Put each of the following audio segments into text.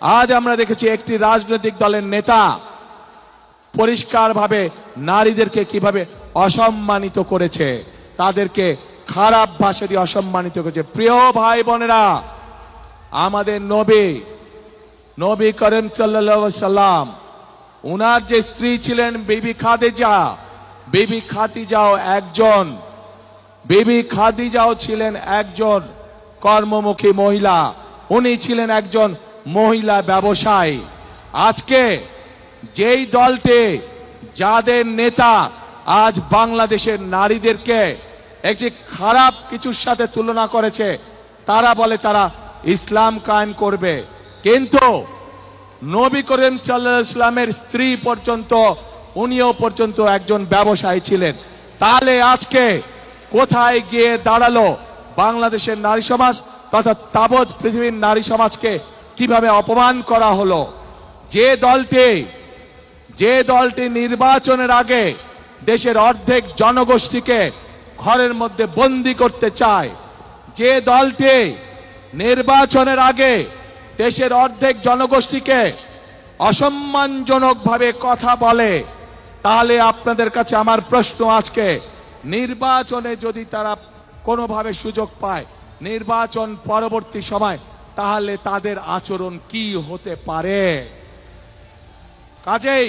আজ আমরা দেখেছি একটি রাজনৈতিক দলের নেতা পরিষ্কারভাবে নারীদেরকে কিভাবে অসম্মানিত করেছে, তাদেরকে খারাপ ভাষা দিয়ে অসম্মানিত করেছে। প্রিয় ভাই বোনেরা, আমাদের নবী করিম সাল্লাল্লাহু আলাইহি সাল্লাম, উনার যে স্ত্রী ছিলেন বিবি খাদিজাও ছিলেন একজন কর্মমুখী মহিলা। উনি ছিলেন একজন মহিলা ব্যবসায়ী। আজকে যেই দলটি, যাদের নেতা আজ বাংলাদেশের নারীদেরকে একটি খারাপ কিছুর সাথে তুলনা করেছে, তারা বলে তারা ইসলাম কায়েম করবে, কিন্তু নবী করিম সাল্লাল্লাহু আলাইহি সাল্লামের স্ত্রী পর্যন্ত, উনিও পর্যন্ত একজন ব্যবসায়ী ছিলেন। তাহলে আজকে কোথায় গিয়ে দাঁড়ালো বাংলাদেশের নারী সমাজ তথা তাবৎ পৃথিবীর নারী সমাজকে কিভাবে অপমান করা হলো? যে দলটি নির্বাচনের আগে দেশের অর্ধেক জনগোষ্ঠীকে ঘরের মধ্যে বন্দী করতে চায়, যে দলটি নির্বাচনের আগে দেশের অর্ধেক জনগোষ্ঠীকে অসম্মানজনকভাবে কথা বলে, তাহলে আপনাদের কাছে আমার প্রশ্ন, আজকে নির্বাচনে যদি তারা কোনোভাবে সুযোগ পায় নির্বাচন পরবর্তী সময়, তাহলে তাদের আচরণ কি হতে পারে? কাজেই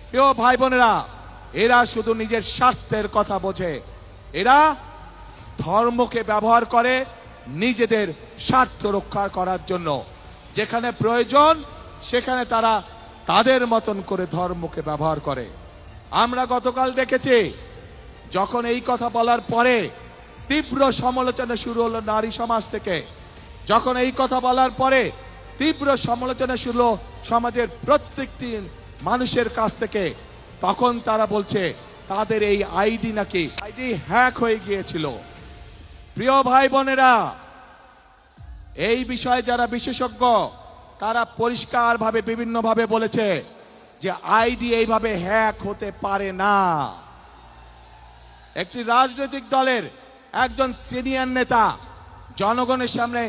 প্রিয় ভাই বোনেরা, এরা শুধু নিজের স্বার্থের কথা বোঝে, এরা ধর্মকে ব্যবহার করে নিজেদের স্বার্থ রক্ষা করার জন্য। যেখানে প্রয়োজন সেখানে তারা তাদের মতন করে ধর্মকে ব্যবহার করে। আমরা গতকাল দেখেছি, যখন এই কথা বলার পরে তীব্র সমালোচনা শুরু হলো নারী সমাজ থেকে, যখন এই কথা বলার পরে তীব্র সমালোচনা শুরু হলো সমাজের প্রত্যেকটি মানুষের কাছ থেকে, তখন তারা বলছে তাদের এই আইডি হ্যাক হয়ে গিয়েছিল। প্রিয় ভাই বোনেরা, এই বিষয়ে যারা বিশেষজ্ঞ তারা পরিষ্কারভাবে বিভিন্নভাবে বলেছে যে আইডি এইভাবে হ্যাক হতে পারে না। একটি রাজনৈতিক দলের একজন সিনিয়র নেতা জনগণের সামনে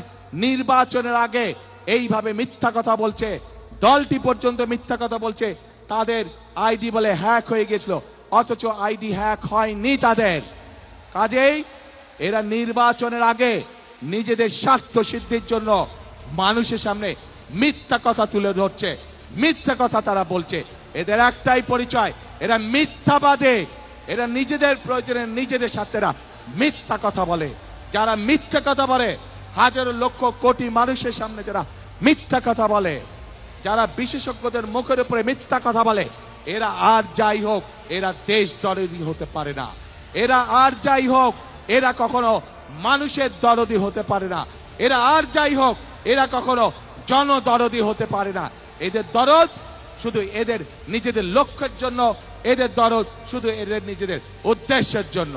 নির্বাচনের আগে এইভাবে মিথ্যা কথা বলছে, দলটি পর্যন্ত মিথ্যা কথা বলছে তাদের আইডি বলে হ্যাক হয়ে গেছিল, অথচ আইডি হ্যাক হয়নি তাদের। কাজেই এরা নির্বাচনের আগে নিজেদের স্বার্থ সিদ্ধির জন্য মানুষের সামনে মিথ্যা কথা তুলে ধরছে, মিথ্যা কথা তারা বলছে। এদের একটাই পরিচয়, এরা মিথ্যাবাদী, এরা নিজেদের প্রয়োজনে নিজেদের স্বার্থেরা মিথ্যা কথা বলে। যারা মিথ্যা কথা বলে, হাজারো লক্ষ কোটি মানুষের সামনে যারা মিথ্যা কথা বলে, যারা বিশেষজ্ঞদের মুখের উপরে মিথ্যা কথা বলে, এরা আর যাই হোক এরা দেশ দরদি হতে পারে না। এরা আর যাই হোক এরা কখনো মানুষের দরদি হতে পারে না। এরা আর যাই হোক এরা কখনো জনদরদি হতে পারে না। এদের দরদ শুধু এদের নিজেদের লক্ষ্যের জন্য, এদের দরদ শুধু এদের নিজেদের উদ্দেশ্যের জন্য।